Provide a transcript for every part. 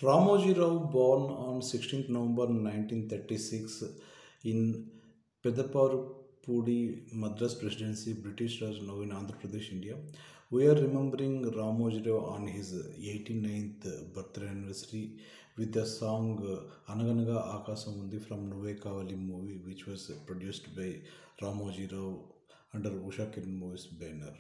Ramoji Rao, born on 16th November 1936 in Pedaparupudi, Madras Presidency, British Raj, now in Andhra Pradesh, India. We are remembering Ramoji Rao on his 89th birthday anniversary with the song Anaganaga Akasamundi from Nuve Kavali movie, which was produced by Ramoji Rao under Usha Kiran Movies banner.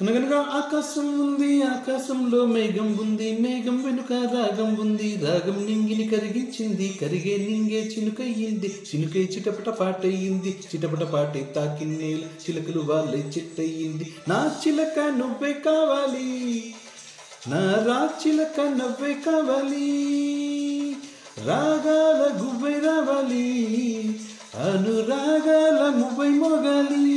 అనగనగా ఆకాశం ఉంది, ఆకాశంలో మేఘం ఉంది, మేఘం వెనుక రాగం ఉంది, రాగం నింగిని కరిగించింది, కరిగే నింగే చినుకయ్యింది, చినుకై చిటపట పాటయ్యింది, చిటపట పాటే తాకి నేల చిలకలు వాళ్ళే చెట్టయ్యింది. నా చిలక నువ్వే కావాలి, నా రాచిలక నవ్వే కావాలి, రాగాల గువ్వై రావాలి, అనురాగాల మువ్వై మోగాలి.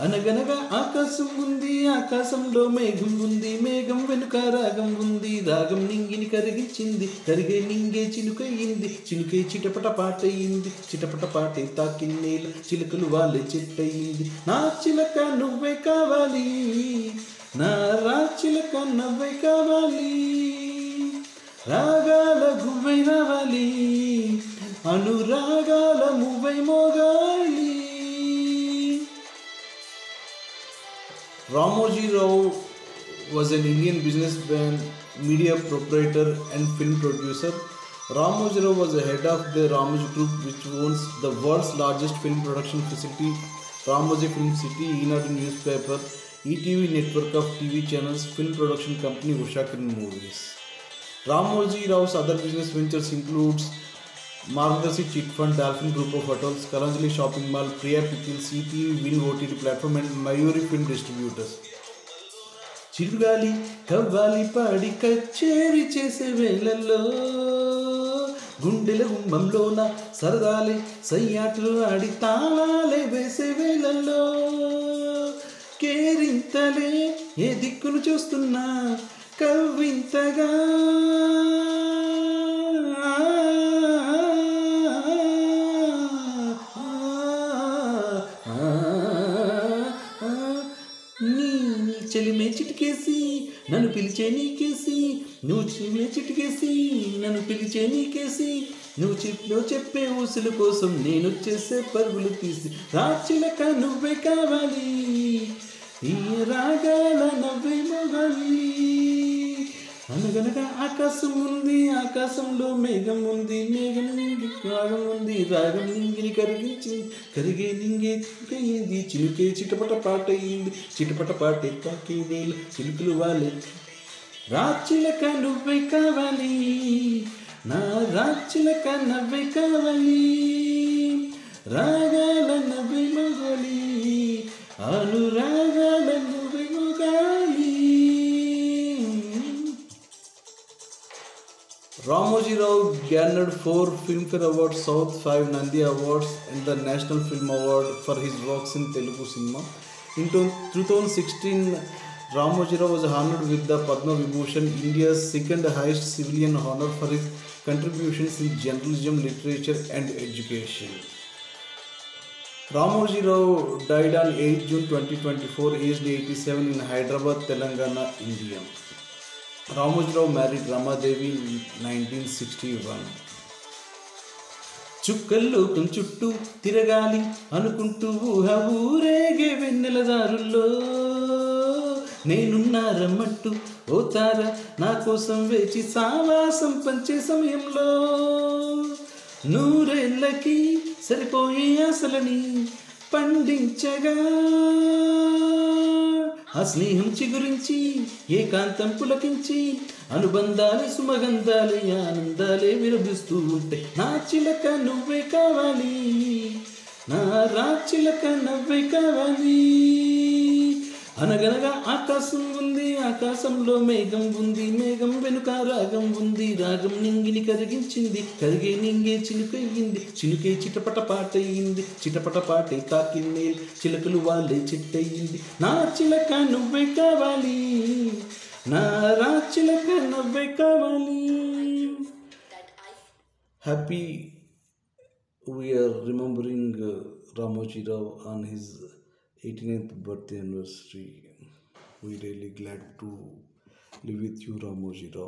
అనగనగా ఆకాశం ఉంది, ఆకాశంలో మేఘం ఉంది, మేఘం వెనుక రాగం ఉంది, రాగం నింగిని కరిగించింది, కరిగే నింగే చినుకయ్యింది, చినుకై చిటపట పాటయ్యింది, చిటపట పాటే తాకి నేల చిలుకలు వాళ్ళే చెట్టయ్యింది. నా చిలక నువ్వే కావాలి, నా రాచిలక నవ్వే కావాలి, రాగాల గువ్వై రావాలి, అనురాగాల మువ్వై మోగాలి. Ramoji Rao was an Indian businessman, media proprietor and film producer. Ramoji Rao was the head of the Ramoji Group, which owns the world's largest film production facility, Ramoji Film City, Eenadu newspaper, ETV network of TV channels, film production company Usha Kiran Movies. Ramoji Rao's other business ventures includes Margadarshi Chit Fund, Dolphin Group of Hotels, Kalanjali Shopping Mall, Priya Pickles, ETV, Win OTT platform and Mayuri Film Distributors. చిరుగాలి కవ్వాలి పాడి కచేరి చేసే వేళల్లో, గుండెల గుమ్మంలోన సరదాలే సయ్యాటలు ఆడి తాళాలే వేసే వేళల్లో, కేరింతలే ఏ దిక్కును చూస్తున్నా కవ్వింతగా, చెలిమే చిటికేసి నన్ను పిలిచే నీకేసి, నువ్వు చెలిమే చిటికేసి నన్ను పిలిచే నీకేసి, నువ్వు చెప్పే ఊసుల కోసం నేను చేసే పరుగులు తీసి, రాచిలక నువ్వే కావాలి, ఈ రాగాల నవ్వే మొగాలి. అనగనగా ఆకాశం ఉంది, ఆకాశంలో మేఘం ఉంది, మేఘం నింగి రాగం ఉంది, రాగం నింగిని కరిగించింది, కరిగే నింగే చిలుకయ్యింది, చిలుకే చిటపట పాటయ్యింది, చిటపట పాటే తాకే నేల చిలుకలు వాళ్ళే. రాచిలక నువ్వే కావాలి, నా రాచిలక నవ్వే కావాలి, రాగాల నవ్వే మొగాలి, అనురాగాల నవ్వే మొగాలి. Ramoji Rao garnered 4 Filmfare Awards, South 5 Nandi Awards and the National Film Award for his works in Telugu cinema. In 2016, Ramoji Rao was honored with the Padma Vibhushan, India's second highest civilian honor for his contributions in journalism, literature and education. Ramoji Rao died on 8 June 2024, aged 87 in Hyderabad, Telangana, India. Ramoji Rao married Ramadevi in 1961. చుక్కల్లోకం చుట్టూ తిరగాలి అనుకుంటూ ఊహ ఊరేగే వెన్నెల దారుల్లో, నేనున్నా రమ్మంటూ ఓ తార నా కోసం వేచి సావాసం పంచే సమయంలో, నూరేళ్ళకి సరిపోయే ఆశలని పండించగా ఆ స్నేహం చిగురించి ఏకాంతం పులకించి అనుబంధాలే సుమగంధాలే ఆనందాలే విరభిస్తూ ఉంటే నా చిలక నువ్వే కావాలి, నా రాచిలక నవ్వే కావాలి. అనగనగా ఆకాశం ఉంది, ఆకాశంలో మేఘం ఉంది, మేఘం వెనుక రాగం ఉంది, రాగం నింగిని కరిగించింది, కరిగే నింగే చిలుకయ్యింది, చిలుకే చిటపట పాటయ్యింది, చిటపట పాటే తాకిన్నే చిలకలు వాళ్ళే చిట్టయ్యింది. నా చిలక నువ్వే కావాలి, నా రాచిలక నవ్వే కావాలి. Happy we are remembering Ramoji Rao on his 18th birthday anniversary. We really glad to live with you, Ramoji Rao.